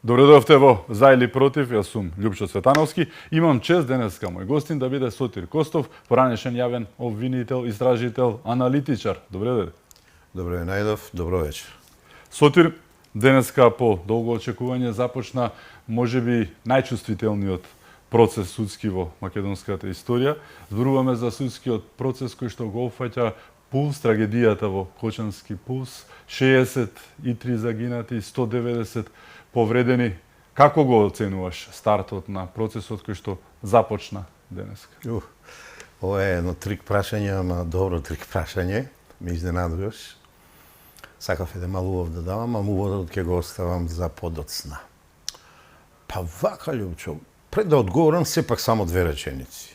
Добре дојдовте во За или против, јас сум Љупчо Цветановски. Имам чест денеска мој гостин да биде Сотир Костов, поранешен јавен обвинител, истражител, аналитичар. Добре дојде. Добре најдов, добро вечер. Сотир, денеска по долго очекување започна можеби најчувствителниот процес судски во македонската историја. Зборуваме за судскиот процес кој што го опфаќа Пулс, трагедијата во Кочански Пулс, 63 загинати, 190 повредени. Како го оценуваш стартот на процесот кој што започна денеска? Ова е едно трик прашање, ама добро трик прашање. Ме изненадуваш. Сакав еден мал увод да давам, ама уводот ќе го оставам за подоцна. Па вака, Љупчо, пред да одговорам сепак само две реченици.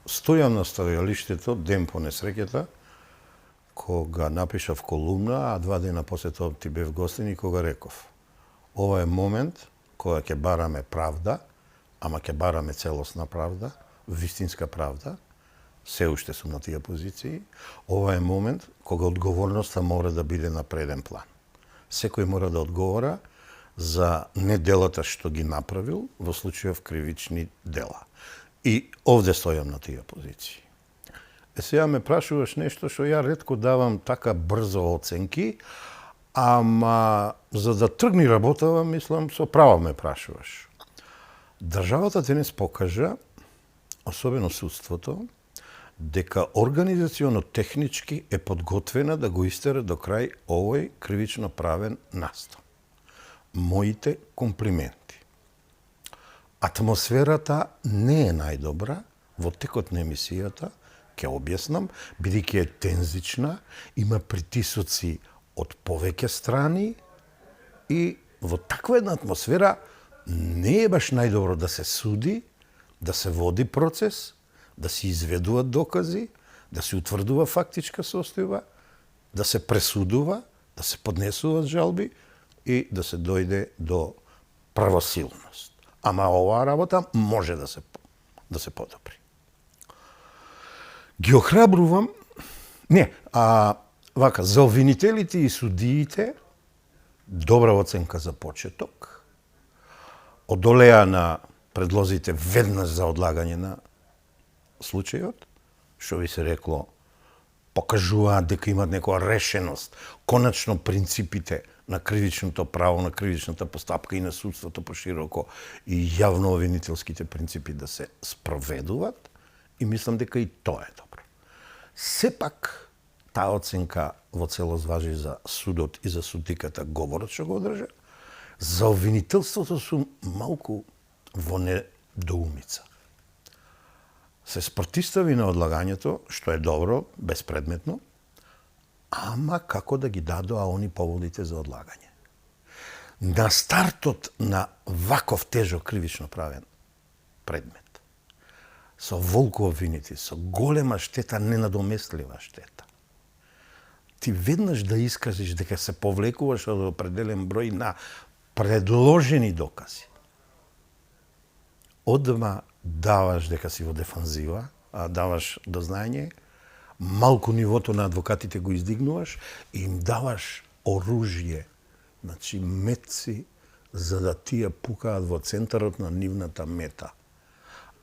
Стојам на стојалиштето ден по несреќата, кога напишав колумна, а 2 дена после тоа ти бев гостин и кога реков: ова е момент кога ќе бараме правда, ама ќе бараме целосна правда, вистинска правда. Се уште сум на тие позиции. Ова е момент кога одговорноста мора да биде на преден план. Секој мора да одговора за неделата што ги направил, во случајов кривични дела. И овде стојам на тие позиции. Сега ме прашуваш нешто што ја ретко давам така брзо оценки, ама за да тргни работава, мислам, со право ме прашуваш. Државата денес покажа, особено судството, дека организационо-технички е подготвена да го истера до крај овој кривично правен настан. Моите комплименти. Атмосферата не е најдобра во текот на емисијата, ќе објаснам, бидејќи е тензична, има притисоци од повеќе страни и во таква една атмосфера не е баш најдобро да се суди, да се води процес, да се изведуваат докази, да се утврдува фактичка состојба, да се пресудува, да се поднесуваат жалби и да се дојде до правосилност. Ама оваа работа може да се подобри. Ги охрабрувам, вака, за обвинителите и судиите, добра оценка за почеток, одолеа на предлозите веднаш за одлагање на случајот, што ви се рекло, покажуваат дека имат некоја решеност, конечно принципите на кривичното право, на кривичната постапка и на судството пошироко и јавно обвинителските принципи да се спроведуваат, и мислам дека и тоа е добро. Сепак, таа оценка во целост важи за судот и за судиката говорот што го одржа. За обвинителството сум малку во недоумица. Се спротистави на одлагањето, што е добро, безпредметно, ама како да ги дадоа они поводите за одлагање. На стартот на ваков тежок кривично правен предмет, со волку обвинети, со голема штета, ненадоместлива штета, ти веднаш да искажеш дека се повлекуваш од определен број на предложени докази, одма даваш дека си во дефанзива, даваш до знаење, малку нивото на адвокатите го издигнуваш и им даваш оружје, значи метци, за да тие пукаат во центарот на нивната мета.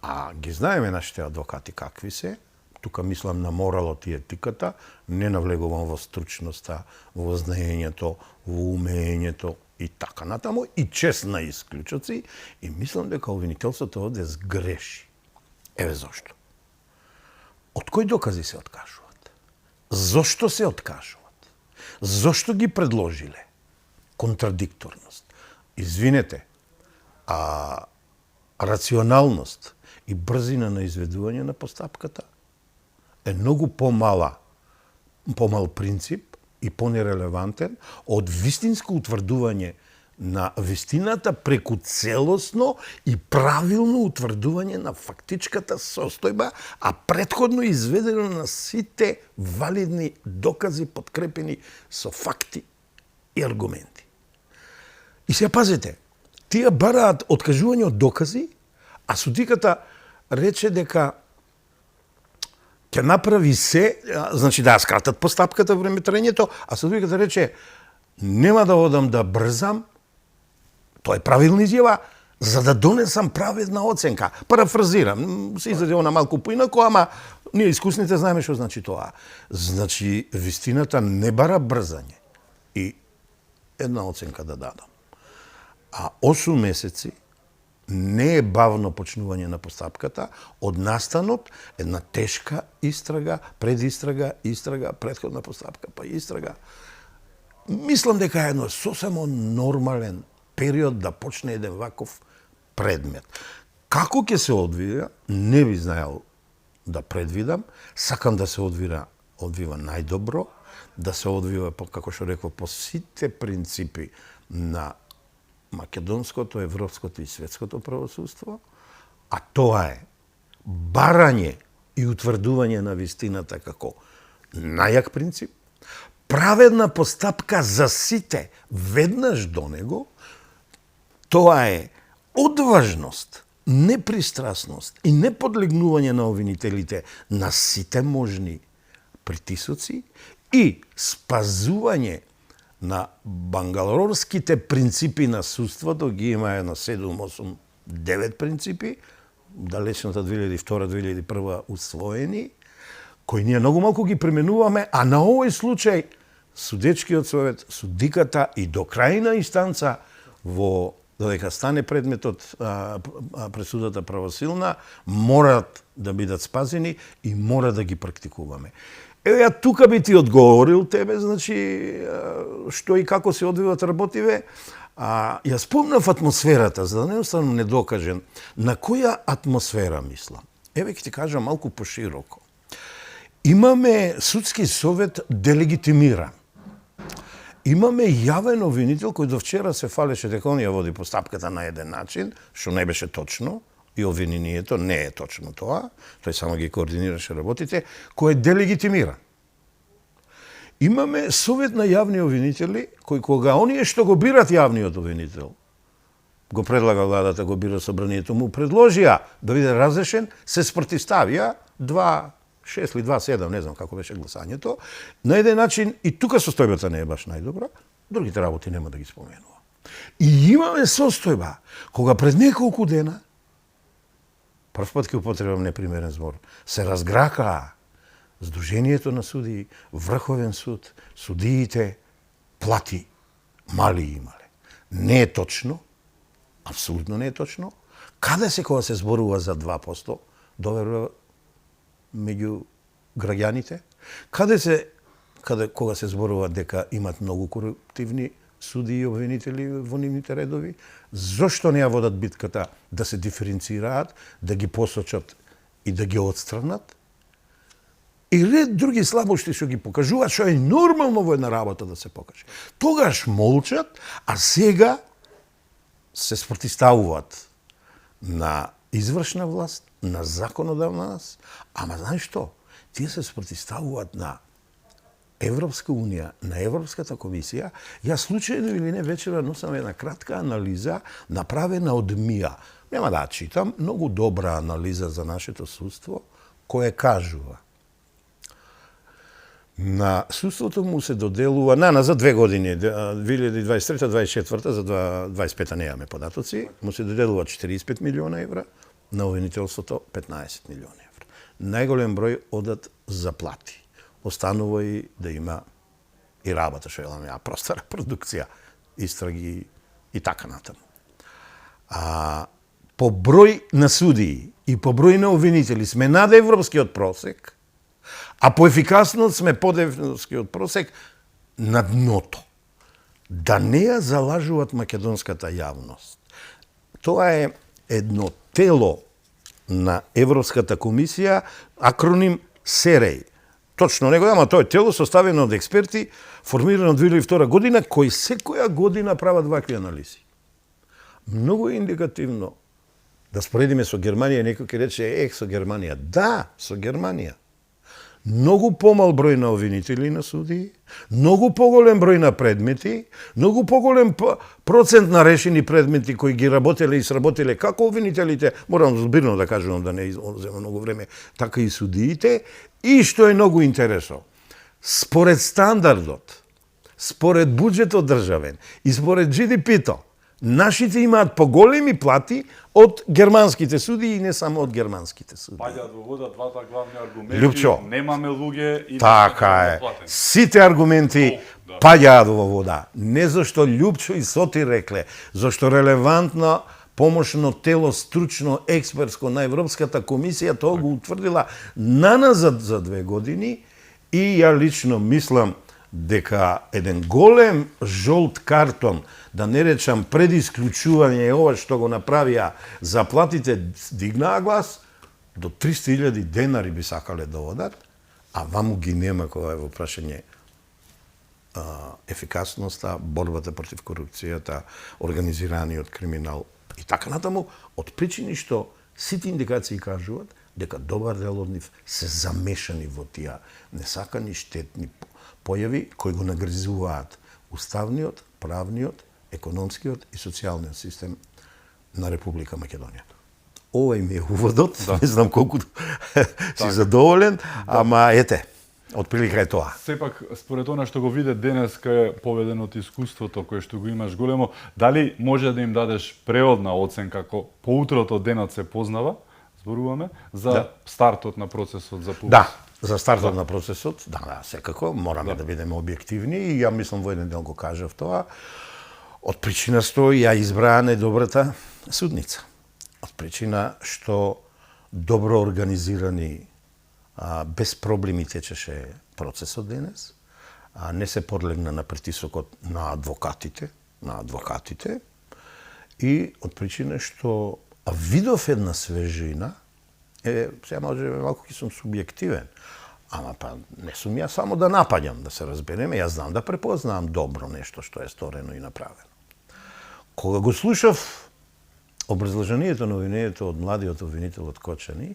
А ги знаеме нашите адвокати какви се, тука мислам на моралот и етиката, не навлегувам во стручноста, во знаењето, во умењето и така натаму, и чест на исклучоци, и мислам дека обвинителството овде сгреши. Еве зошто. Од кои докази се откажуваат? Зошто се откажуваат? Зошто ги предложиле? Контрадикторност. Извинете, рационалност и брзина на изведување на постапката е многу помал принцип и понерелевантен од вистинско утврдување на вистината преку целосно и правилно утврдување на фактичката состојба, а претходно изведено на сите валидни докази подкрепени со факти и аргументи. И сега пазете, тие бараат откажување од докази, а судиката рече дека ќе направи се, значи да скратат постапката во време траењето, а судиката рече нема да одам да брзам, Тоа е правилна изјава за да донесам праведна оценка. Парафразирам, се изразува на малку поинако, ама ние искусните знаеме што значи тоа. Значи, вистината не бара брзање и една оценка да дадам. А 8 месеци не е бавно почнување на постапката, од настанот една тешка истрага, предистрага, истрага, претходна постапка, па истрага. Мислам дека е едно сосемо нормален период да почне еден ваков предмет. Како ќе се одвива, не би знаел да предвидам, сакам да се одвива најдобро, да се одвива, како што реков, по сите принципи на македонското, европското и светското правосудство, а тоа е барање и утврдување на вистината како најак принцип, праведна постапка за сите веднаш до него, тоа е одважност, непристрасност и неподлегнување на обвинителите на сите можни притисоци и спазување на бангалорските принципи на судството, ги има едно 7, 8, 9 принципи, далечната 2002-2001 усвоени, кои ние многу малку ги применуваме, а на овој случај судечкиот совет, судиката и до крајна инстанца во додека стане предметот пресудата правосилна, морат да бидат спазени и мора да ги практикуваме. Еве, ја тука би ти одговорил тебе, значи, што и како се одвиват работиве. Ја спомнав атмосферата, за да не останам недокажен. На која атмосфера мислам? Еве, ќе ти кажам малку пошироко. Имаме судски совет делегитимиран. Имаме јавен обвинител кој до вчера се фалеше дека он ја води постапката на еден начин, што не беше точно, и обвинението не е точно тоа, тој само ги координираше работите, кој е делегитимиран. Имаме совет на јавни обвинители, кој кога оние што го бират јавниот обвинител, го предлага владата, го бира собранието, му предложија да биде разрешен, се спротивставија 2-6 или 2-7, не знам како беше гласањето, на еден начин, и тука состојбата не е баш најдобра, другите работи нема да ги споменува. И имаме состојба, кога пред неколку дена, прв пат ќе употребам непримерен збор, се разгракаа Сдруженијето на судии, Врховен суд, судиите, плати мали имале. Не е точно, апсолутно не е точно. Каде се кога се зборува за 2% доверба меѓу граѓаните? Кога се зборува дека имат многу коруптивни судии и обвинители во нивните редови? Зошто не ја водат битката да се диференцираат, да ги посочат и да ги отстранат? И ред други слабости што ги покажуваат, што е нормално во една работа да се покаже. Тогаш молчат, а сега се спротивставуваат на извршна власт, на законодавна власт, ама знаеш што? Тие се спротивставуваат на Европска унија, на Европската комисија. Јас случајно или не вечера носам една кратка анализа направена од МИА. Нема да читам, многу добра анализа за нашето судство, која кажува на судството му се доделува за 2 години, 2023-2024, за 2025 неаме податоци, му се доделува 45 милиона евра, на обвинителството 15 милиона евра. Најголем број одат за плати. Останува и да има и работа, што е простара продукција, истраги и така натаму. По број на судии и по број на обвинители сме над европскиот просек, а по ефикасност сме под европскиот просек на дното. Да не ја залажуваат македонската јавност. Тоа е едно тело на Европската комисија, акроним СЕРЕЙ. Точно него, ама тоа е тело составено од експерти, формирано од 2002 година, кои секоја година прават вакви анализи. Многу е индикативно да споредиме со Германија, некој ќе рече, со Германија. Да, со Германија. Многу помал број на обвинители на судии, многу поголем број на предмети, многу поголем процент на решени предмети кои ги работеле и сработеле како обвинителите, морам збирно да кажувам да не зема многу време, така и судиите, и што е многу интересно, според стандардот, според буџетот државен и според GDP-то, Нашите имаат поголеми плати од германските суди и не само од германските суди. Паѓаат во вода двата главни аргументи. Лјупчо. Немаме луѓе и Така немаме е. платени. Сите аргументи Да. паѓаат во вода. Не зашто Лјупчо и Соти рекле, зашто релевантно помошно тело, стручно, експертско на Европската комисија тоа го утврдила наназад за 2 години и ја лично мислам дека еден голем жолт картон, да не речам пред исклучување е ова што го направија, заплатите дигнаа глас, до 300.000 денари би сакале да одат, а ваму ги нема кога е во прашање ефикасноста, борбата против корупцијата, организираниот криминал и така натаму, од причини што сите индикации кажуваат дека добар дел од нив се замешани во тие несакани штетни појави кои го нагризуваат уставниот, правниот, економскиот и социјалниот систем на Република Македонија. Овој ми е уводот, не знам колку си задоволен, ама ете, отприлика е тоа. Сепак, според она што го виде денеска е поведено од искуството кое што го имаш големо, дали може да им дадеш преодна оценка како поутрото денот се познава, зборуваме, за стартот на процесот за публика? Да, за стартот на процесот, да, секако, мораме да бидеме објективни и ја мислам во еден дел го кажав тоа, од причина што ја избраа најдобрата судница. Од причина што добро организирани, без проблеми течеше процесот денес, не се подлегна на притисокот на адвокатите и од причина што видов една свежина, сега може малку ќе сум субјективен, ама па не сум ја само да напаѓам, да се разбереме, јас знам да препознавам добро нешто што е сторено и направено. Кога го слушав образложението на обвинението од младиот обвинител од Кочани,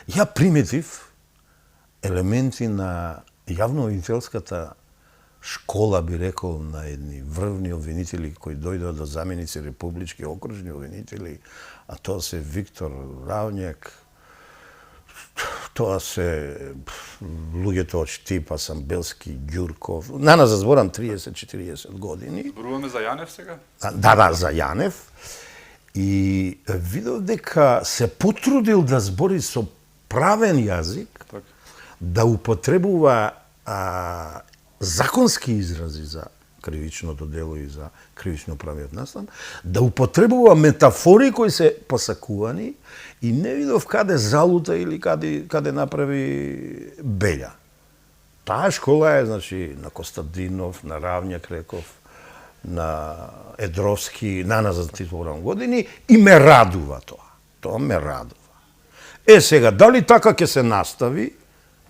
ја приметив елементи на јавно-обвинителската школа, би рекол, на едни врвни обвинители кои дојдоа до заменици републички окружни обвинители, а тоа се Виктор Равњак, тоа се луѓето од Штипа, Самбелски, Ѓурков. Наназад зборам 30-40 години. Зборуваме за Јанев сега? Да, за Јанев. И видов дека се потрудил да збори со правен јазик, Так. да употребува законски изрази за кривичното дело и за кривично-правиот настан, да употребува метафори кои се посакувани и не видов каде залута или каде направи белја. Таа школа е, значи, на Костадинов, на Равњак, реков, на Едровски, наназад 30 години и ме радува тоа. Тоа ме радува. Сега, дали така ќе се настави,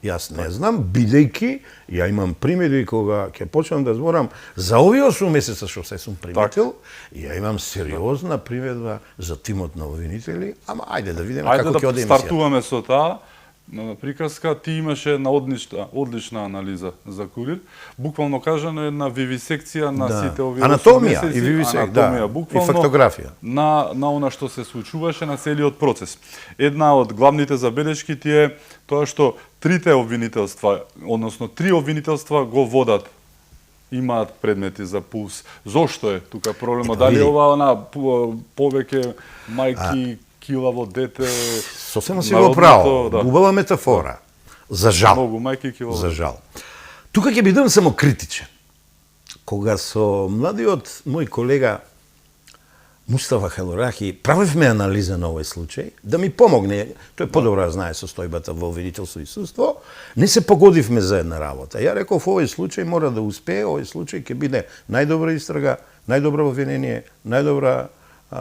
јас не знам, бидејќи ја имам примери кога ќе почнам да зборам за овие 8 месеца што се сум приметил, ја имам сериозна примедба за тимот на обвинители, ама ајде да видиме како ќе оде емисија. Ајде да стартуваме со таа приказка. Ти имаше една одлична анализа за Курир. Буквално кажано една вивисекција на сите овие анатомија месеци, и вивисекција, и фактографија. На она што се случуваше на целиот процес. Една од главните забелешки ти е тоа што трите обвинителства, односно 3 обвинителства го водат, имаат предмети за пулс. Зошто е тука проблемот? Дали ова повеќе мајки, килаво дете? Сосема си го право. Убава метафора. За жал. Многу мајки килаво. За жал. Тука ќе бидам само критичен. Кога со младиот мој колега Мустафа Халурахи правевме анализа на овој случај, да ми помогне, тој подобро знае состојбата во обвинителство и судство, не се погодивме за една работа. Ја реков, овој случај мора да успее, овој случај ќе биде најдобра истрага, најдобро обвинение, најдобра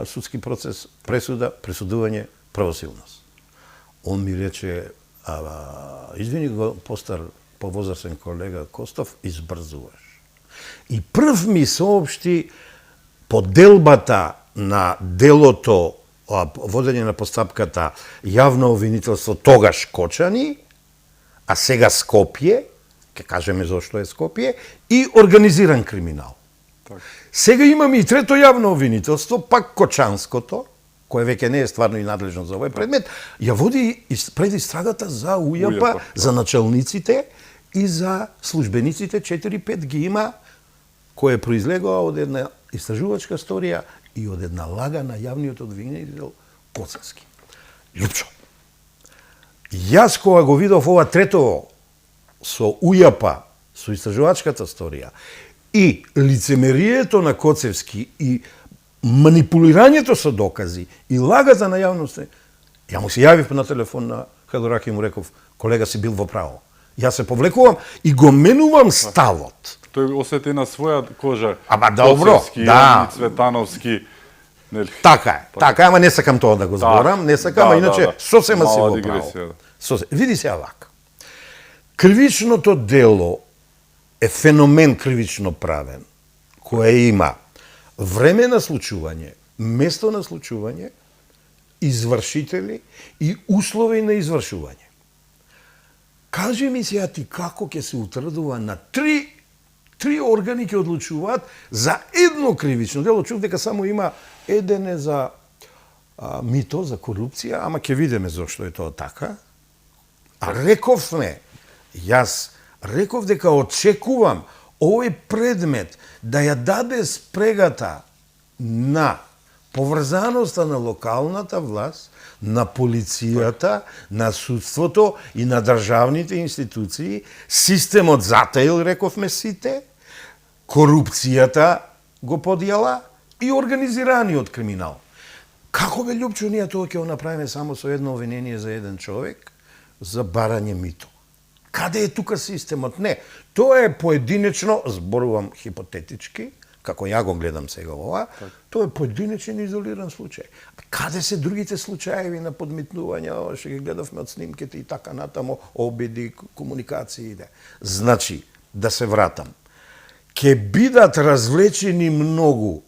судски процес, пресудување, правосилност. Он ми рече, извини го постар, повозрасен колега Костов, избрзуваш. И прв ми соопшти поделбата на делото, водење на постапката јавно обвинителство тогаш Кочани, а сега Скопје, ќе кажеме зошто е Скопје, и организиран криминал. Так. Сега имаме и трето јавно обвинителство, пак Кочанското, кое веќе не е стварно и надлежно за овој предмет, ја води пред истрагата за УЈП, за началниците и за службениците, 4-5 ги има, кој произлегува од една истражувачка историја и од една лага на јавниот обвинител Коцевски. Лјупчо, јас кога го видов ова третово со УЈАП, со истражувачката сторија, и лицемерието на Коцевски и манипулирањето со докази и лагата на јавноста, ја му се јавив на телефон на Хадораки и му реков, колега си бил во право. Јас се повлекувам и го менувам ставот. Тој осети на своја кожа. Ама добро, Коцевски, да. Цветановски, нели? Така, ама не сакам тоа да го зборам, не сакам, а иначе сосема си во право. Види се вака. Кривичното дело е феномен кривично правен, кој има време на случување, место на случување, извршители и услови на извршување. Кажи ми сега ти како ќе се утврдува на три органи ќе одлучуваат за едно кривично дело. Чув дека само има еден е за мито, за корупција, ама ќе видиме зошто е тоа така. А јас реков дека очекувам овој предмет да ја даде спрегата на поврзаноста на локалната власт, на полицијата, на судството и на државните институции, системот затаил, рековме сите, корупцијата го подјела и организираниот криминал. Како бе Лјупчо ние тоа ќе го направиме само со едно обвинение за еден човек за барање мито? Каде е тука системот? Не, тоа е поединечно, зборувам хипотетички, како ја го гледам сега ова, тоа е поединечен изолиран случај. Каде се другите случаеви на подмитнување, што ги гледавме од снимките и така натамо, обиди, комуникации. Значи, да се вратам, ќе бидат развлечени многу.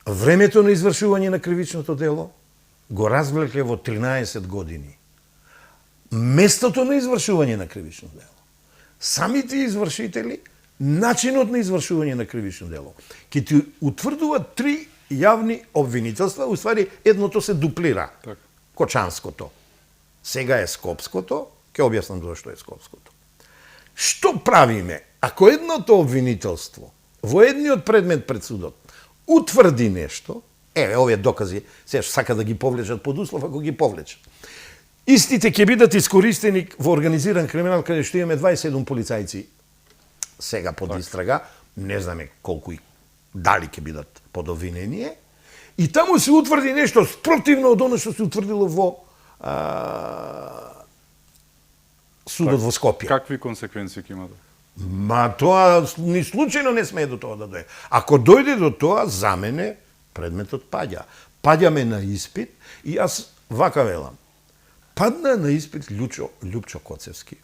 Времето на извршување на кривичното дело го развлекле во 13 години. Местото на извршување на кривично дело, самите извршители, начинот на извршување на кривично дело, ќе ти утврдуваат три јавни обвинителства, уствари едното се дуплира. Так. Кочанското. Сега е Скопското, ќе објаснам зашто е Скопското. Што правиме ако едното обвинителство во едниот предмет пред судот утврди нешто, овие докази, сега сака да ги повлечат под услов, ако ги повлечат. Истите ќе бидат искористени во организиран криминал, каде што имаме 27 полицајци сега под истрага, не знаме колку и дали ќе бидат под обвинение, и таму се утврди нешто спротивно од оно што се утврдило во судот во Скопје. Какви консеквенции ќе има? Ма тоа ни случајно не смее до тоа да дојде. Ако дојде до тоа, за мене предметот паѓа. Паѓаме на испит и јас вака велам. Падна на испит Лјупчо Коцевски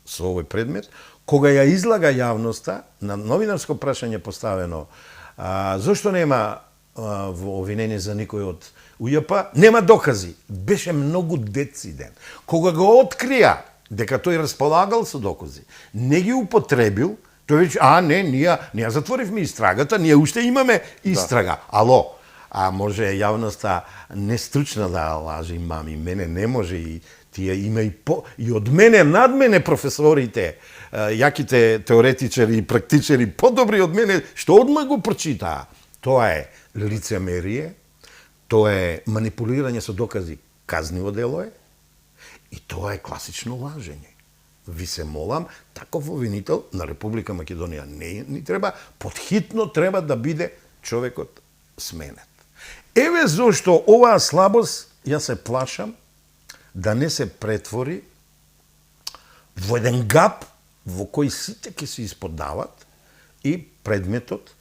со овој предмет, кога ја излага јавноста на новинарско прашање поставено зошто нема во обвинение за никој од УЈАП, нема докази. Беше многу дециден. Кога го открија дека тој располагал со докази, не ги употребил, тој веќе, ние затворивме истрагата, ние уште имаме истрага. Ало, може јавноста нестручна да лажи, мами, мене не може и тие има и од мене, над мене професорите, јаките теоретичари и практичари, подобри од мене, што одма го прочитаа. Тоа е лицемерие, тоа е манипулирање со докази, казниво дело е, и тоа е класично лажење. Ви се молам, таков обвинител на Република Македонија не ни треба, подхитно треба да биде човекот сменет. Еве зошто оваа слабост јас се плашам да не се претвори во еден гап во кој сите ќе се исподдават и предметот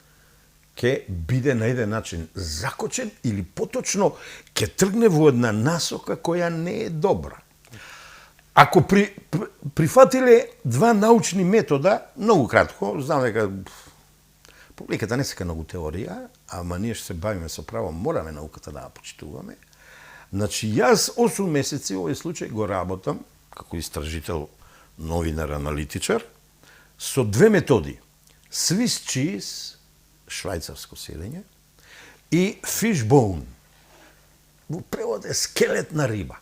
ќе биде на еден начин закочен или поточно ќе тргне во една насока која не е добра. Ако прифатиле два научни метода, многу кратко, знам дека публиката не сека многу теорија, ама ние што се бавиме со право, мораме науката да ја почитуваме. Значи, јас 8 месеци овој случај го работам како истражител, новинар, аналитичар, со две методи. Swiss cheese, швајцарско сирење, и fishbone, во превод е скелет на риба.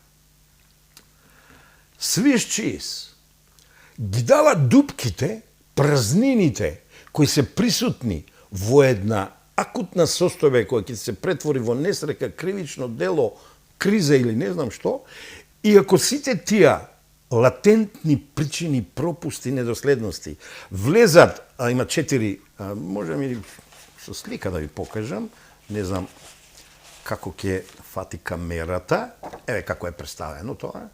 Swiss cheese ги дава дупките, празнините, кои се присутни во една акутна состојба која ќе се претвори во несрека, кривично дело, криза или не знам што, и ако сите тие латентни причини, пропусти, недоследности влезат, а има 4, можем и со слика да ви покажам, не знам како ќе фати камерата, еве како е представено тоа.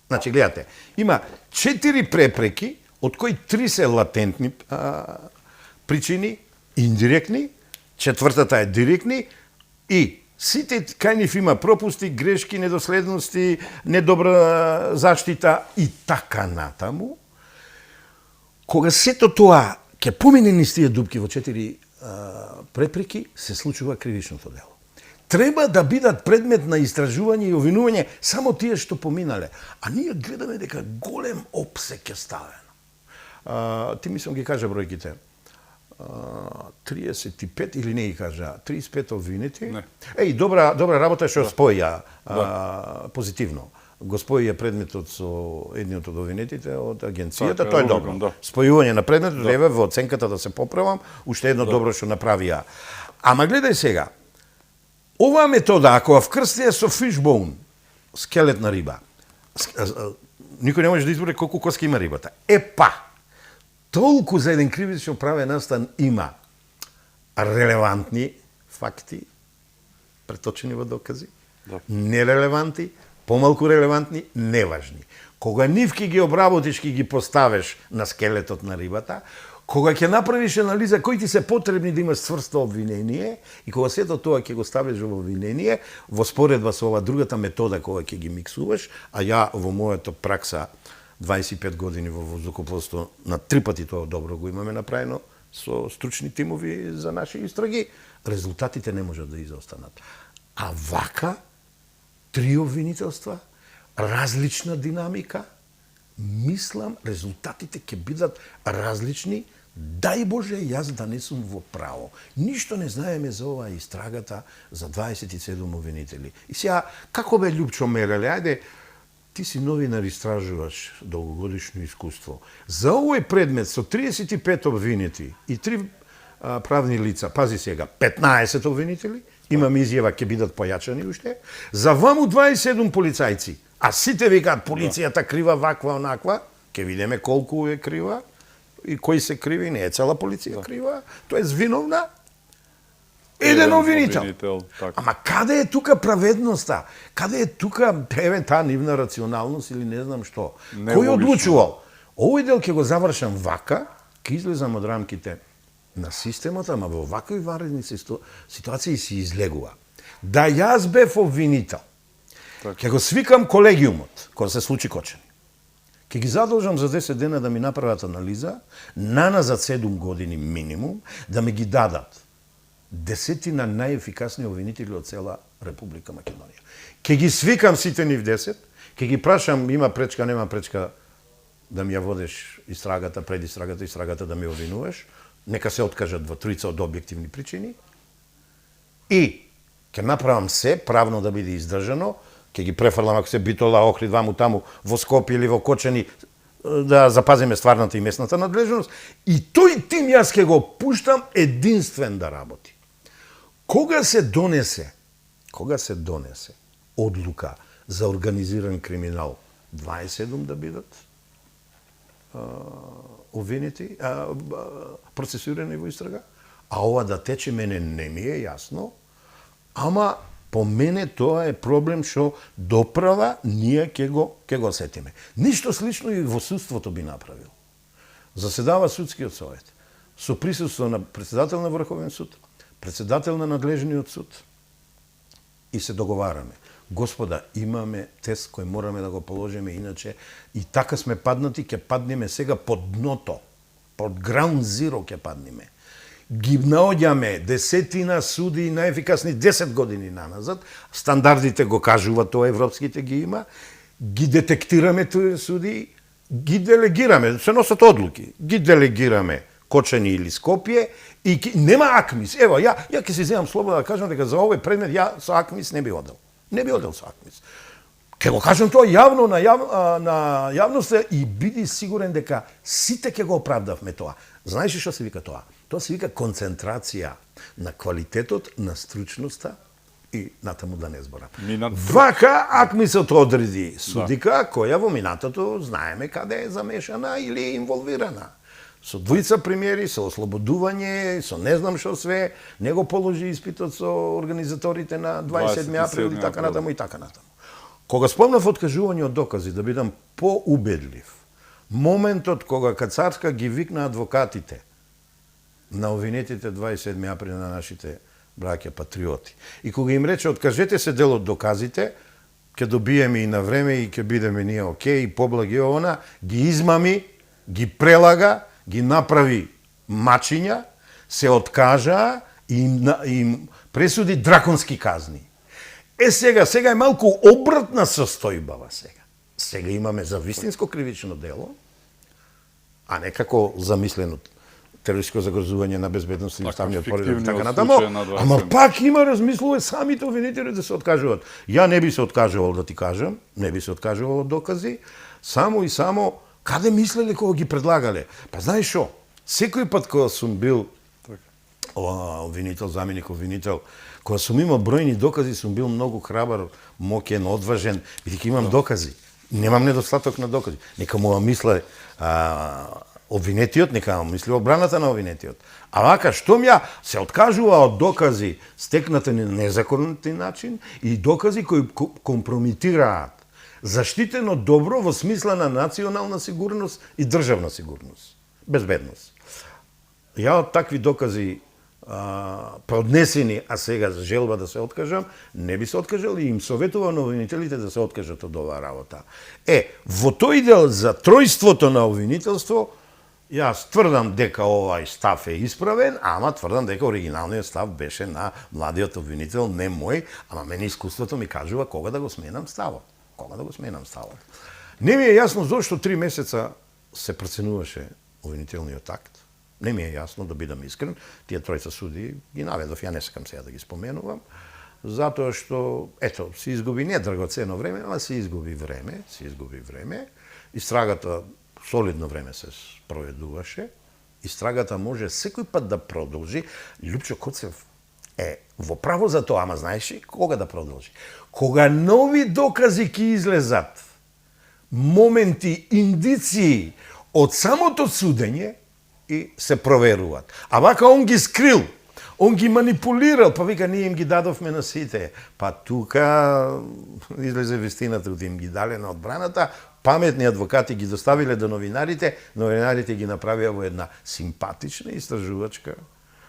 Значи, гледате, има 4 препреки, од кои 3 се латентни причини, индиректни, четвртата е директни и сите кај нив има пропусти, грешки, недоследности, недобра заштита и така натаму. Кога сето тоа ќе помине низ тие дупки во 4 препреки, се случува кривичното дело. Треба да бидат предмет на истражување и обвинување само тие што поминале. А ние гледаме дека голем опсек е ставен. Ти мислам ги кажа бројките. 35 или не ги кажа, 35 обвинети. Не. Еј, добра работа што споја позитивно. Го споја предметот со едниот од обвинетите од агенцијата, Така, тоа е логикам, добро. да. Спојување на предметот, еве во оценката да се поправам, уште едно добро што направија. Ама гледај сега, оваа метода, ако ја вкрстија со фишбоун, скелет на риба, никој не може да избори колку коски има рибата. Толку за еден кривично правен настан има релевантни факти, преточени во докази, нерелевантни, помалку релевантни, неважни. Кога нив ќе ги обработиш, ќе ги поставиш на скелетот на рибата, кога ќе направиш анализа кои ти се потребни да имаш цврсто обвинение и кога сето тоа ќе го ставиш во обвинение, во споредба со ова другата метода кога ќе ги миксуваш, а ја во мојата пракса 25 години во воздухопловство на 3 пати тоа добро го имаме направено со стручни тимови за наши истраги, резултатите не можат да изостанат. А вака, 3 обвинителства, различна динамика, мислам, резултатите ќе бидат различни, дај Боже јас да не сум во право. Ништо не знаеме за оваа истрагата за 27 обвинители. И сега, како бе Љупчо Мереле, ајде, ти си новинар, истражуваш долгогодишно искуство. За овој предмет со 35 обвинети и 3 правни лица, пази сега, 15 обвинители, имам изјава ќе бидат појачани уште, за ваму 27 полицајци, а сите викаат полицијата крива ваква, онаква, ќе видиме колку е крива и кои се криви, не е цела полиција крива, тоа е виновна. Еден обвинител. Ама каде е тука праведноста? Каде е тука, еве, таа нивна рационалност или не знам што? Кој одлучувал? Овој дел ќе го завршам вака, ќе излезам од рамките на системата, ама во вакви варедни ситуации се излегува. Да јас бев обвинител, ќе го свикам колегиумот, кога се случи Кочани. Ќе ги задолжам за 10 дена да ми направат анализа, наназад 7 години минимум, да ми ги дадат десетина најефикасни обвинители од цела Република Македонија. Ќе ги свикам сите нив 10, ќе ги прашам има пречка, нема пречка да ми ја водиш истрагата, пред истрагата да ми обвинуваш, нека се откажат во тројца од објективни причини и ќе направам се правно да биде издржано, ќе ги префрлам ако се Битола, Охрид, ваму таму во Скопје или во Кочани да запазиме стварната и местната надлежност и тој тим јас ќе го пуштам единствен да работи. Кога се донесе одлука за организиран криминал 27 да бидат обвинети, процесирани во истрага, а ова да тече мене не ми е јасно, ама по мене тоа е проблем што доправа ние ќе го сетиме. Ништо слично и во судството би направил. Заседава судскиот совет со присуство на председател на Врховен суд, председател на надлежниот суд и се договараме. Господа, имаме тест кој мораме да го положиме, иначе и така сме паднати, ќе паднеме сега под дното, под ground zero ќе паднеме. Ги наоѓаме десетина суди најефикасни 10 години наназад, стандардите го кажуваат тоа, европските ги има, ги детектираме тој суди, ги делегираме, се носат одлуки, ги делегираме Кочани или Скопје и нема АКМИС. Ево, ја ќе се земам слободно да кажам дека за овој предмет ја со АКМИС не би одел. Не би одел со АКМИС. Ке го кажам тоа јавно на јавноста и биди сигурен дека сите ќе го оправдавме тоа. Знаеш што се вика тоа? Тоа се вика концентрација на квалитетот, на стручноста и натаму да не зборам. Вака акмисот одреди судика која во минатото знаеме каде е замешана или е инволвирана. Со двојца премиери, со ослободување, со не знам што све, не го положи испитот со организаторите на 27 април и така натаму и така натаму. Кога спомнав откажување од докази, да бидам поубедлив, моментот кога Кацарска ги викна адвокатите на обвинетите 27 април на нашите браќа патриоти, и кога им рече откажете се дел од доказите, ќе добиеме и на време и ќе бидеме ние окей, и поблаги она, ги измами, ги прелага, ги направи мачиња, се откажа и им пресуди драконски казни. Сега е малку обратна состојбава сега. Сега имаме за вистинско кривично дело, а не како замислено терористичко загрозување на безбедност и уставниот поредок и така натаму. Ама пак има размислуваме самите обвинители да се откажуваат. Ја не би се откажувал да ти кажам, не би се откажувал од докази, само и само каде мислеле кога ги предлагале. Па знаеш што? Секој пат кога сум бил обвинител, заменик обвинител, кога сум имал бројни докази, сум бил многу храбар, моќен, одважен, бидејќи имам докази. Немам недостаток на докази. Нека му мисле обвинетиот, нека му мисли одбраната на обвинетиот. А вака, штом ја се откажува од докази стекнати на незаконити начин и докази кои компрометираат заштитено добро во смисла на национална сигурност и државна сигурност, безбедност. Ја од такви докази поднесени, а сега желба да се откажам, не би се откажал и им советувам на обвинителите да се откажат од оваа работа. Во тој дел за тројството на обвинителство, јас тврдам дека овај став е исправен, ама тврдам дека оригиналниот став беше на младиот обвинител, не мој, ама мене искуството ми кажува кога да го сменам ставот. Не ми е јасно зошто 3 месеца се проценуваше обвинителниот акт. Не ми е јасно, да бидам искрен. Тие тројца суди ги наведов, ја не сакам сега да ги споменувам, затоа што, ето, се изгуби не драгоцено време, ама се изгуби време. Истрагата солидно време се спроведуваше. Истрагата може секој пат да продолжи. Лјупчо Коцев е во право за тоа, ама знаеш ли кога да продолжи? Кога нови докази ќе излезат, моменти, индиции од самото судење, и се проверуваат. А вака он ги скрил, он ги манипулирал, па вика ние им ги дадовме на сите. Па тука излезе вистината од им ги дале на одбраната, паметни адвокати ги доставиле до новинарите, новинарите ги направија во една симпатична истражувачка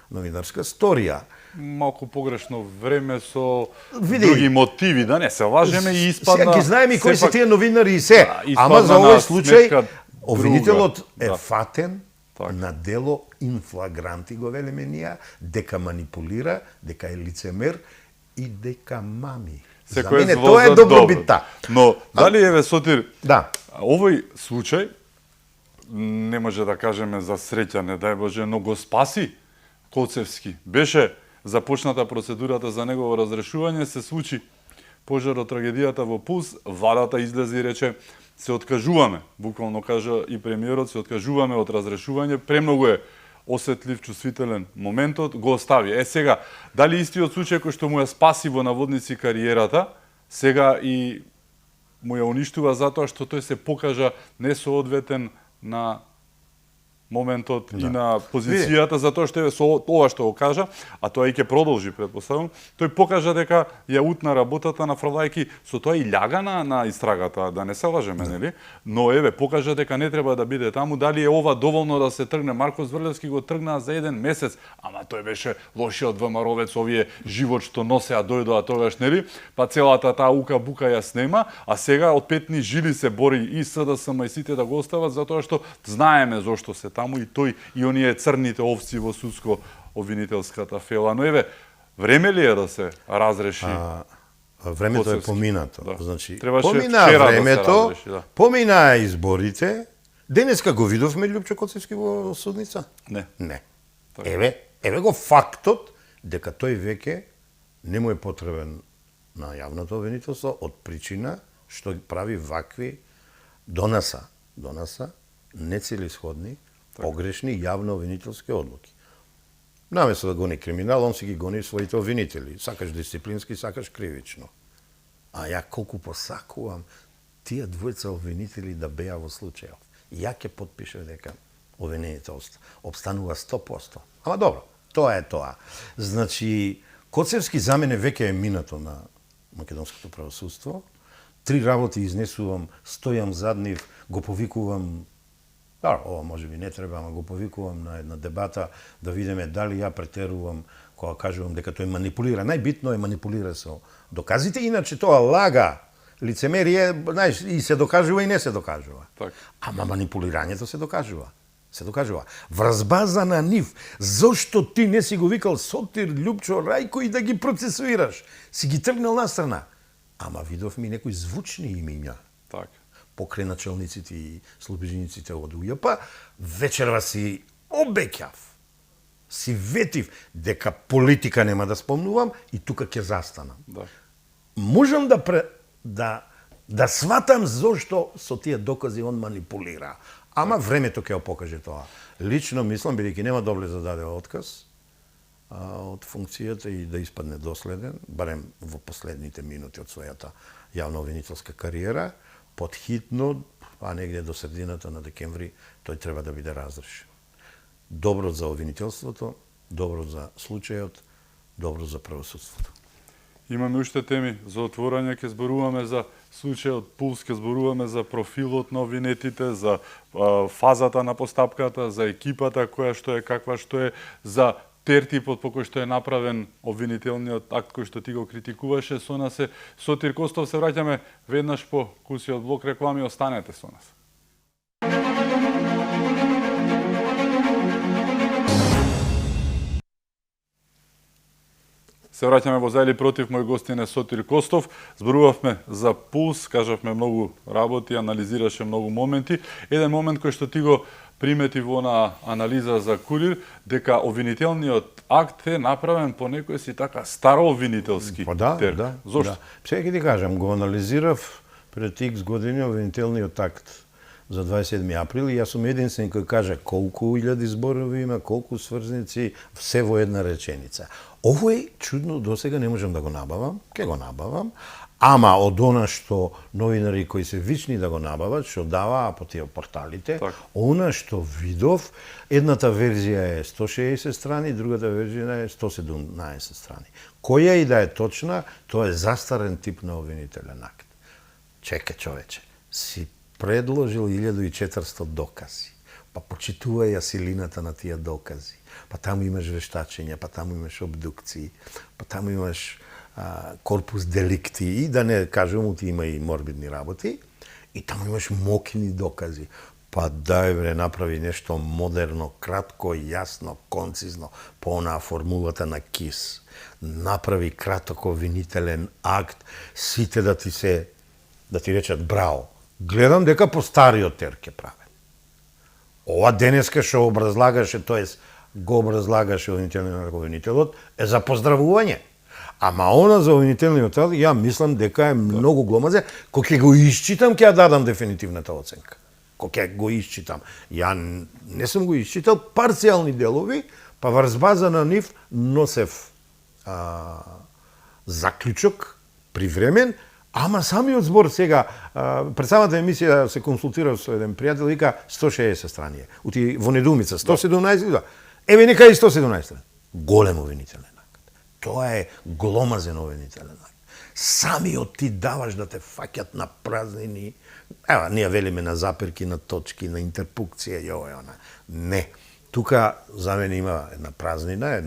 новинарска сторија. Малку погрешно време со други мотиви, да не се лажеме и испадна... Сега ги знаеме и кои се тие новинари и се, ама за овој случај обвинителот е фатен на дело инфлагранти, го велиме ние, дека манипулира, дека е лицемер и дека мами. За мене тоа е добробитта. Но дали еве Сотир, да, овој случај не може да кажеме за среќа, не дај Боже, но го спаси Коцевски. Беше започната процедурата за негово разрешување, се случи пожар од трагедијата во Пулс, владата излезе и рече се откажуваме, буквално кажа и премиерот, се откажуваме од разрешување, премногу е осетлив, чувствителен моментот, го остави. Сега, дали истиот случај кој што му ја спаси во наводници кариерата, сега и му ја уништува затоа што тој се покажа несоодветен на моментот и на позицијата, затоа што еве со ова што го кажа, а тоа и ќе продолжи, претпоставувам, тој покажа дека ја утна работата нафрлајки со тоа и љага на истрагата, да не се лажеме, нели? Но еве покажа дека не треба да биде таму, дали е ова доволно да се тргне. Марко Зврлевски го тргна за 1 месец, ама тој беше лошиот ВМРО-вец, овие живот што носеа дојдоа тогаш, нели? Па целата таа ука бука ја снема, а сега од петни жили се бори и СДСМ и сите да го остават затоа што знаеме зошто се таму и тој и оние црните овци во судско обвинителската фела. Но еве, време ли е да се разреши? Времето е поминато. Да. Значи, помина времето, поминаа изборите. Денеска го видовме Лјупчо Коцевски во судница? Не. Еве го фактот дека тој веќе не му е потребен на јавното обвинителство од причина што прави вакви донаса нецелисходни, погрешни јавно обвинителски одлуки. Наместо да гони криминал, он си ги гони своите обвинители. Сакаш дисциплински, сакаш кривично. А ја колку посакувам тие двојца обвинители да беа во случајот. Ја ќе потпишев дека обвинението обстанува 100%. Ама добро, тоа е тоа. Значи, Коцевски за мене веќе е минато на македонското правосудство. 3 работи изнесувам, стојам зад нив, го повикувам. Да, ова може би не треба, ама го повикувам на една дебата да видиме дали ја претерувам кога кажувам дека тој манипулира. Најбитно е манипулира со доказите, иначе тоа лага, лицемерие, знаеш, и се докажува и не се докажува. Так. Ама манипулирањето се докажува. Се докажува. Врз база на нив, зошто ти не си го викал Сотир, Љупчо, Рајко и да ги процесуираш? Си ги тргнал настрана. Ама видовме и некои звучни имиња. Так. Покрај началниците и службениците од УЈП, вечерва си обеќав, си ветив дека политика нема да спомнувам и тука ќе застанам. Да. Можам да сватам зошто со тие докази он манипулира. Ама времето ќе го покаже тоа. Лично мислам, бидејќи нема да влезе да даде отказ од функцијата и да испадне доследен, барем во последните минути од својата јавно-обвинителска кариера, подхитно, а негде до средината на декември, тој треба да биде разрешен. Добро за обвинителството, добро за случајот, добро за правосудството. Имаме уште теми за отворање, ќе зборуваме за случајот Пулс, ќе зборуваме за профилот на обвинетите, за фазата на постапката, за екипата која што е, каква што е, за тертипот по кој што е направен обвинителниот акт кој што ти го критикуваше. Со нас е Сотир Костов, се враќаме веднаш по кусиот блок реклами, останете со нас. Се враќаме во За или против, мој гостин е Сотир Костов. Зборувавме за Пулс, кажавме многу работи, анализираше многу моменти. Еден момент кој што ти го примети во на анализа за Курир, дека обвинителниот акт е направен по некој си така старообвинителски терк. Да. Зошто? Да. Сега ќе ти кажам, го анализирав пред X години обвинителниот акт за 27 април и јас сум единствен кој каже колку илјади зборови има, колку сврзници, се во една реченица. Овој чудно досега не можам да го набавам, ќе го набавам, ама од она што новинари кои се вични да го набават, што даваа по тие порталите, Так. она што видов, едната верзија е 160 страни, другата верзија е 117 страни. Која и да е точна, тоа е застарен тип на обвинителен акт. Чека, човече, си предложил 1400 докази, па почитувај ја силината на тие докази, па таму имаш вештачења, па таму имаш обдукции, па таму имаш корпус деликти и да не кажувам, има и морбидни работи, и таму имаш мокни докази. Па дај бре, направи нешто модерно, кратко, јасно, концизно, по онаа формулата на КИС. Направи краток обвинителен акт, сите да ти речат браво. Гледам дека по стариот терк е правен. Ова денеска што образлагаше, тоест го образлагаше обвинителот, е за поздравување. Ама она за обвинителниот акт, ја мислам дека е многу гломазе, кога ќе го исчитам, ќе ја дадам дефинитивната оценка. Кога ќе го исчитам. Ја не сум го исчитал, парцијални делови, па врз база на нив носев заклучок привремен, ама самиот збор сега, пред самата емисија се консултирав со еден пријател, вика 160 страни е. Ути во недумица, 117, еве нека и 117 страни. Голем обвинителен акт. Тоа е гломазен обвинителен акт. Самиот ти даваш да те фаќат на празнини. Ева, ние велиме на заперки, на точки, на интерпукција, и ова и она. Не. Тука за мене има една празнина,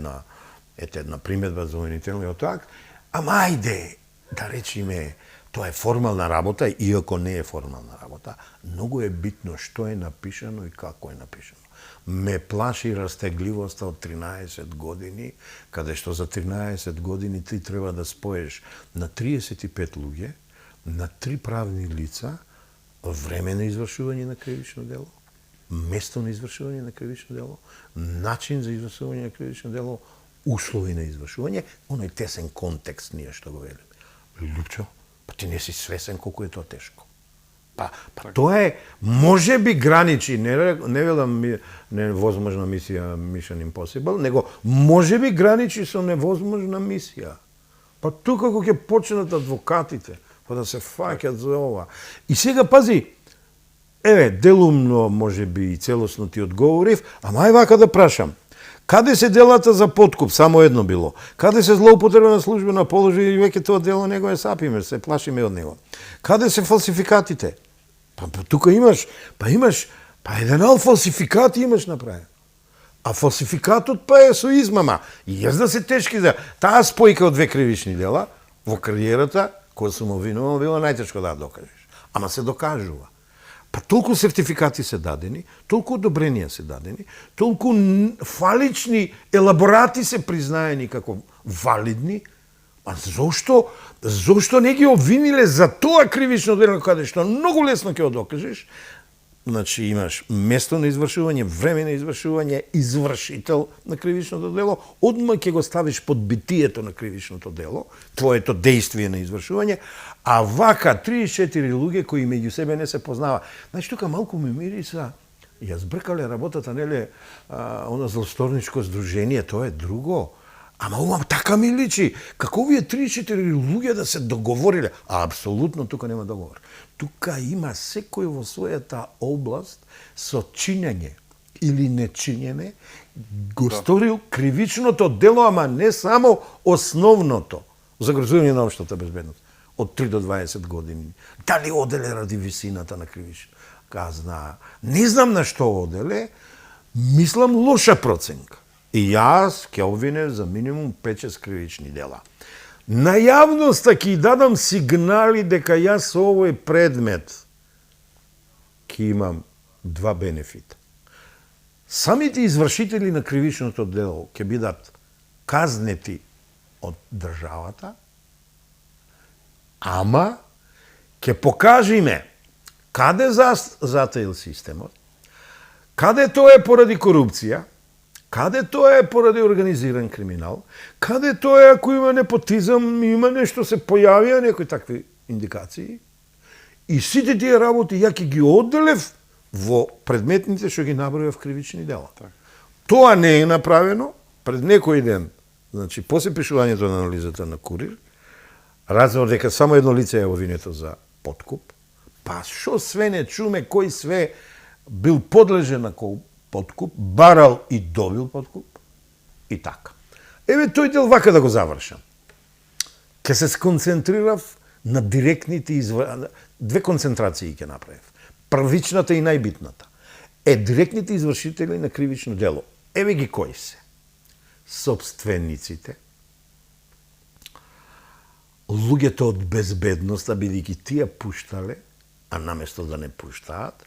една приметба за обвинителниот акт, ама ајде, да речиме, тоа е формална работа, иако не е формална работа, многу е битно што е напишано и како е напишано. Ме плаши растегливоста од 13 години, каде што за 13 години ти треба да споеш на 35 луѓе, на 3 правни лица, време на извршување на кривично дело, место на извршување на кривично дело, начин за извршување на кривично дело, услови на извршување, оној тесен контекст ние што го велиме. Љупчо, Па ти не си свесен колку е тоа тешко. Па тоа е, може би граничи, не велам невозможна мисија Mission Impossible, него може би граничи со невозможна мисија. Па тука кога ќе почнат адвокатите, па да се фаќат за ова. И сега пази, еве, делумно може би и целосно ти одговорив, ама ај вака да прашам. Каде се делата за подкуп? Само едно било. Каде се злоупотреба на службена положи и веќе тоа дело него е сапиме, се плашиме од него. Каде се фалсификатите? Па тука имаш еден ал фалсификати имаш направен. А фалсификатот па е со измама. И да се тешки за таа спојка од две кривични дела во кариерата, која сум обвинуван, било најтешко да докажеш. Ама се докажува. Па толку сертификати се дадени, толку одобренија се дадени, толку фалични елаборати се признаени како валидни, а зошто не ги обвиниле за тоа кривично дело каде што многу лесно ќе го докажеш? Значи имаш место на извршување, време на извршување, извршител на кривичното дело, одма ќе го ставиш под битието на кривичното дело, твоето действие на извршување, а вака 34 луѓе кои меѓу себе не се познава. Значи тука малку ми мириса, ја збркале работата, нели, она злосторничко здружение, тоа е друго. Ама ова така ми личи, како овие 34 луѓе да се договориле, а апсолутно тука нема договор. Тука има секој во својата област со чинење или нечинење го сторил кривичното дело, ама не само основното, загрозување на општата безбедност од 3 до 20 години. Дали оделе ради висината на кривична казна, не знам на што оделе, мислам лоша проценка. И јас ќе обвинев за минимум 5-6 кривични дела. На јавноста ќе дадам сигнали дека јас со овој предмет ќе имам два бенефита. Самите извршители на кривичното дело ќе бидат казнети од државата, ама ќе покажиме каде затаил системот, каде тоа е поради корупција, каде тоа е поради организиран криминал, каде тоа е ако има непотизам, има нешто се појавија, некои такви индикации. И сите тие работи ја ќе ги одделев во предметните што ги набројав кривични дела. Так. Тоа не е направено пред некој ден, значи после пишувањето на анализата на Курир, разнор дека само едно лице е обвинето за подкуп, па што све не чуме, кој све бил подлежен на подкуп, барал и добил подкуп, и така. Еве тој дел вака да го завршам. Ке се сконцентрирав на директните две концентрации ќе направив. Првичната и најбитната е директните извршители на кривично дело. Еве ги кои се. Собствениците, луѓето од безбедноста, бидејќи тие пуштале, а наместо да не пуштаат,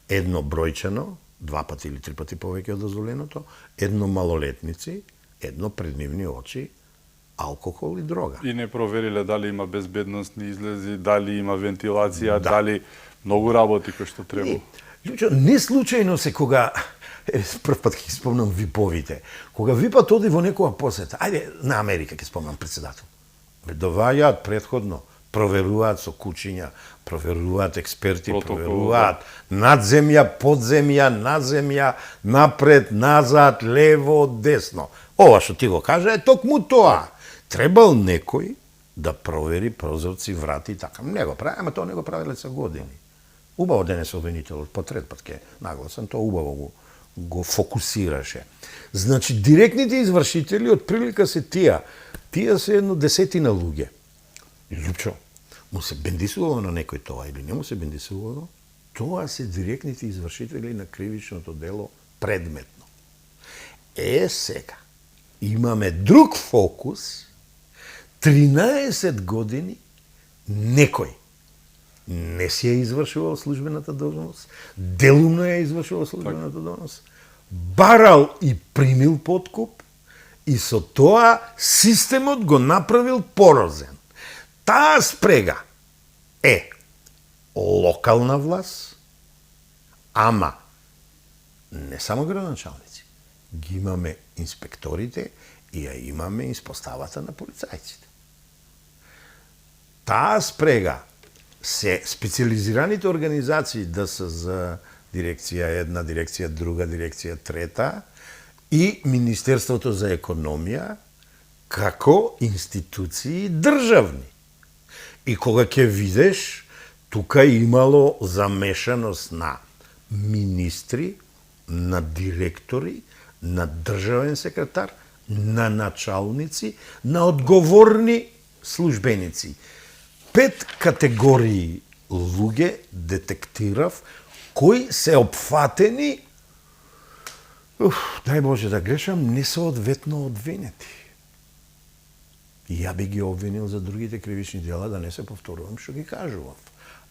едно бројчано, 2 пати или 3 пати повеќе од дозволеното, едно малолетници, едно пред нивни очи, алкохол и дрога. И не провериле дали има безбедносни излези, дали има вентилација, дали многу работи кои што треба. Луѓе, не случајно се кога прв пат ќе спомнам виповите. Кога випат оди во некоја посета, ајде на Америка ќе спомнам председател. Доваѓаат претходно, проверуваат со кучиња, проверуваат експерти, проверуваат надземја, подземја, надземја, напред, назад, лево, десно. Ова што ти го кажа е токму тоа. Требал некој да провери прозорци, врати и така. Не го прави, ама тоа не го правиле за години. Убаво денес обвинителот по трет пат ке нагласен, тоа убаво го фокусираше. Значи, директните извршители од прилика се тие. Тие се едно десетина луѓе. Лупчо, му се бендисувало на некој тоа или не му се бендисувало, тоа се директните извршители на кривичното дело предметно. Сега, имаме друг фокус, 13 години некој не си ја извршувал службената должност, делумно ја извршувал службената должност, барал и примил подкуп и со тоа системот го направил порозен. Таа спрега е локална власт, ама не само градоначалници. Ги имаме инспекторите и ја имаме испоставата на полицајците. таа спрега се специализираните организации ДСЗ, дирекција 1, дирекција 2, дирекција 3 и Министерството за економија како институции државни. И кога ќе видиш, тука имало замешаност на министри, на директори, на државен секретар, на началници, на одговорни службеници. 5 категории луѓе детектирав кои се опфатени, дај Боже да грешам, не се одветно обвинети. И ја би ги обвинил за другите кривични дела, да не се повторувам што ги кажував.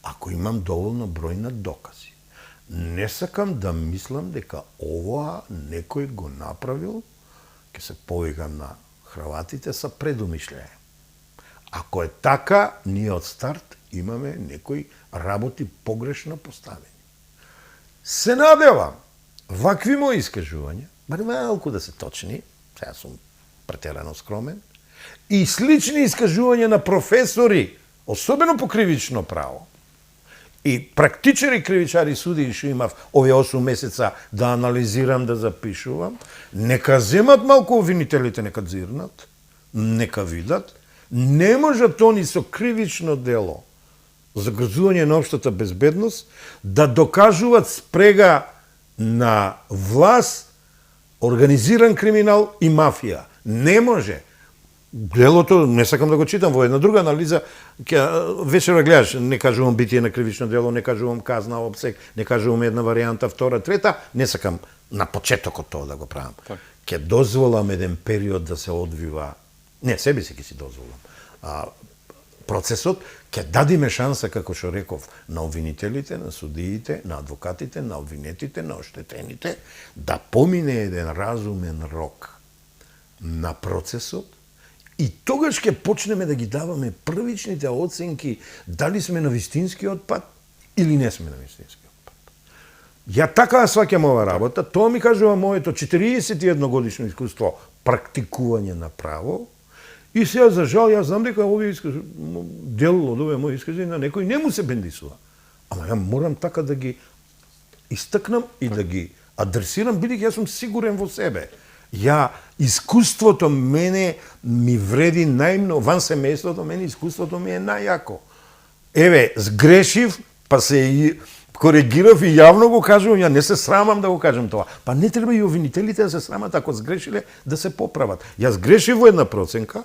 Ако имам доволно број на докази. Не сакам да мислам дека ова некој го направил, ќе се повикам на храватите, са предумишлење. Ако е така, ние од старт имаме некои работи погрешно поставени. Се надевам, вакви мои искажувања, барем малку да се точни, сега сум претерано скромен, и слични искажувања на професори, особено по кривично право, и практичари, кривичари, суди, што имав овие 8 месеца да анализирам, да запишувам, нека земат малку обвинителите, нека зирнат, нека видат, не можат они со кривично дело за грзување на општата безбедност да докажуваат спрега на власт, организиран криминал и мафија. Не може. Делото, не сакам да го читам, во една друга анализа, вечера гледаш, не кажувам битие на кривично дело, не кажувам казна обсек, не кажувам една варијанта, втора, трета, не сакам на почетокот тоа да го правам. Ке дозволам еден период да се одвива, не, себе си ке си дозволам, процесот, ке дадиме шанса, како што реков, на обвинителите, на судиите, на адвокатите, на обвинетите, на оштетените, да помине еден разумен рок на процесот, и тогаш ќе почнеме да ги даваме првичните оценки дали сме на вистинскиот пат или не сме на вистинскиот пат. Ја така сваќам ова работа, тоа ми кажува моето 41 годишно искуство практикување на право, и сега за жал јас знам дека овие дел од овие мои искажи на некој не му се бендисува. Ама ја морам така да ги истакнам и да ги адресирам, бидејќи јас сум сигурен во себе. Ја, искуството мене ми вреди најмногу, ван семејството, мене искуството ми е најјако. Еве, сгрешив, па се и коригирав и јавно го кажувам, ја не се срамам да го кажам тоа. Па не треба и обвинителите да се срамат ако сгрешиле да се поправат. Јас грешив во една проценка,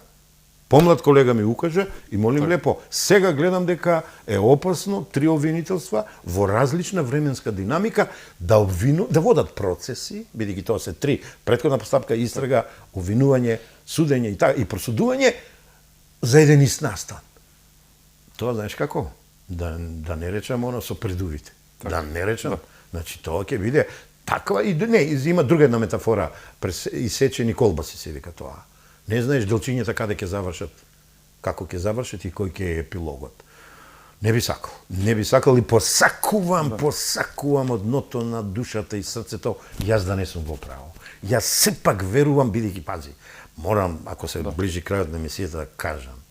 помлад колега ми укажа и молим лепо, сега гледам дека е опасно 3 обвинителства во различна временска динамика да водат процеси, бидејќи тоа се 3, претходна постапка, истрага, обвинување, судење и просудување за еден ист настан. Тоа знаеш како? Да не речам оно со предувите. Да не речам. Значи тоа ќе биде таква и не, има друга една метафора, исечени колбаси се вика тоа. Не знаеш делчињата каде ќе завршат, како ќе завршат и кој ќе е епилогот. Не би сакал. Не би сакал и посакувам од дното на душата и срцето, јас да не сум во право. Јас сепак верувам, бидејќи пази, морам, ако се ближи крајот на емисијата да кажам,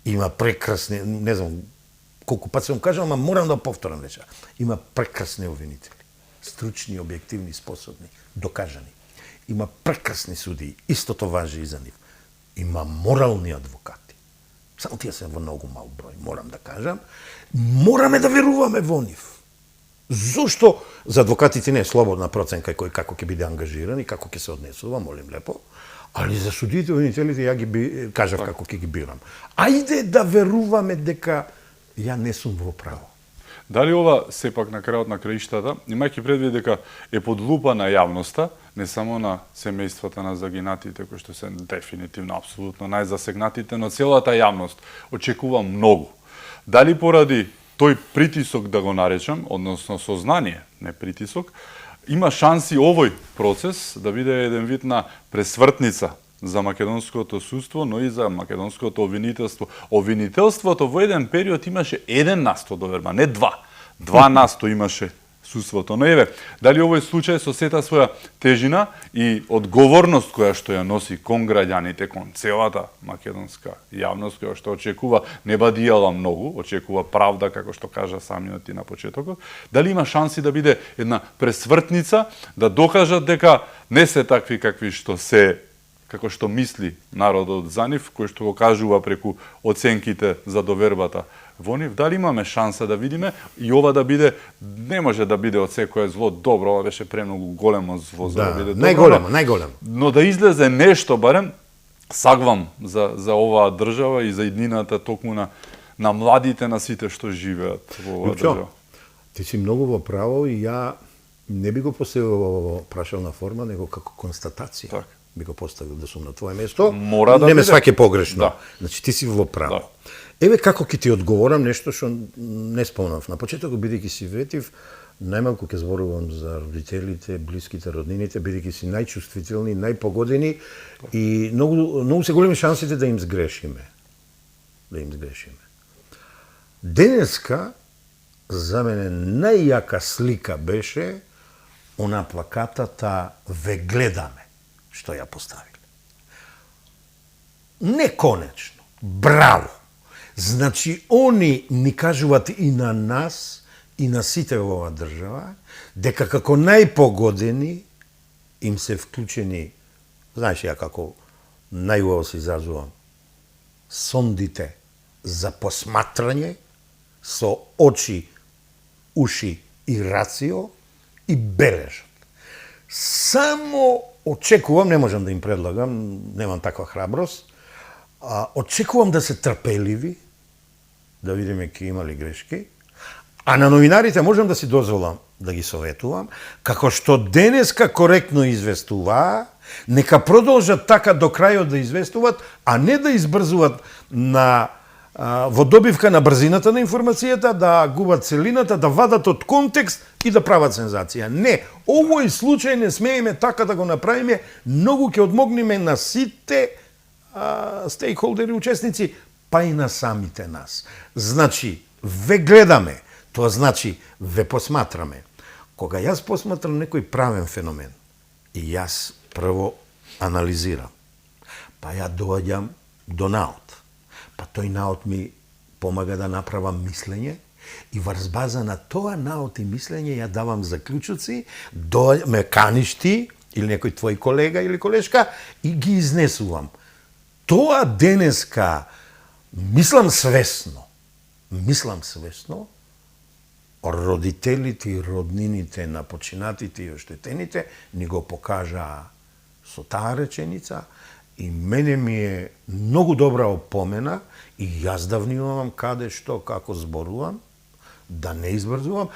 има прекрасни, не знам колку пат сум кажал, ама морам да повторам вече. Има прекрасни обвинители, стручни, објективни, способни, докажани. Има прекрасни судии, истото важи и за нив. Има морални адвокати. Само тие се во многу мал број, морам да кажам. Мораме да веруваме во нив. Зошто за адвокатите не е слободна проценка кој како ќе биде ангажиран и како ќе се однесува, молим лепо, али за судиите, обвинителите ја ги кажав како ќе ги бирам. Ајде да веруваме дека ја не сум во право. Дали ова сепак на крајот на краиштата, имајќи предвид дека е под лупа на јавноста, не само на семејствата на загинатите, кои што се дефинитивно апсолутно најзасегнатите, но целата јавност очекува многу. Дали поради тој притисок да го наречам, односно сознание, не притисок, има шанси овој процес да биде еден вид на пресвртница за македонското судство, но и за македонското обвинителство. Обвинителството во еден период имаше 1% доверба, не 2. 2% имаше судството. Но еве, дали овој случај со сета своја тежина и одговорност која што ја носи кон граѓаните, кон целата македонска јавност која што очекува не бадијала многу, очекува правда како што кажа самиот и на почетокот, дали има шанси да биде една пресвртница да докажат дека не се такви какви што се, како што мисли народот за нив, кој што го кажува преку оценките за довербата во нив, дали имаме шанса да видиме и ова да биде, не може да биде од секое зло добро, ова беше премногу големо зло за да биде добро. Најголемо. Но да излезе нешто барем, сагвам за оваа држава и за иднината токму на младите, на сите што живеат во оваа држава. Ти си многу во право и ја не би го поставил во прашална форма, него како констатација. Так. Би го поставил да сум на твое место. Мора да не ме биде. сваќа погрешно. Да. Значи ти си во право. Да. Еве како ќе ти одговорам нешто што не спомнав. На почетокот бидејќи си ветив, најмалку ќе зборувам за родителите, блиските, роднините, бидејќи си најчувствителни, најпогодени и многу се големи шансите да им сгрешиме. Денеска за мене најјака слика беше она плакатата "Ве гледаме", што ја поставиле. Не конечно, браво. Значи, они ни кажуваат и на нас, и на сите во оваа држава, дека како најпогодени им се вклучени, знаеш ја како најубаво се изразувам, сондите за посматрање со очи, уши и рацио и бележат. Само очекувам, не можам да им предлагам, немам таква храброст, очекувам да се трпеливи, да видиме ке има ли грешки, а на новинарите можам да си дозволам да ги советувам, како што денеска коректно известуваа, нека продолжат така до крајот да известуваат, а не да избрзуваат во добивка на брзината на информацијата, да губат целината, да вадат од контекст и да прават сензација. Не, овој случај не смееме така да го направиме, многу ќе одмогнеме на сите стейкхолдери, учесници, па и на самите нас. Значи, ве гледаме, тоа значи ве посматраме. Кога јас посматрам некој правен феномен, и јас прво анализирам, па ја доаѓам до наод, па тој наод ми помага да направам мислење и врз база на тоа наод и мислење ја давам заклучоци, ме каниш ти или некој твој колега или колешка и ги изнесувам. Тоа денеска мислам свесно, родителите и роднините на починатите и оштетените ни го покажаа со таа реченица и мене ми е многу добра опомена и јас да внимавам каде, што, како зборувам, да не избрзувам,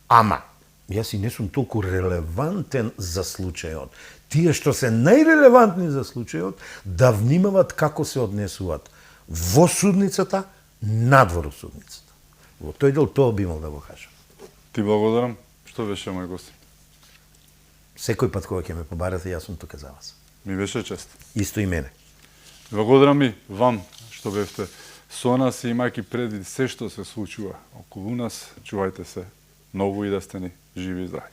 ама јас и не сум толку релевантен за случајот. Тие што се најрелевантни за случајот, да внимават како се однесуваат во судницата, надвор од судницата. Во тој дел тоа би имал да го кажам. Ти благодарам, што беше мој гост. Секој пат кога ќе ме побарате, јас сум тука за вас. Ми беше чест. Исто и мене. Благодарам и вам што бевте со нас и имајќи предвид се што се случува околу нас, чувајте се многу и да сте ни живи и здрави.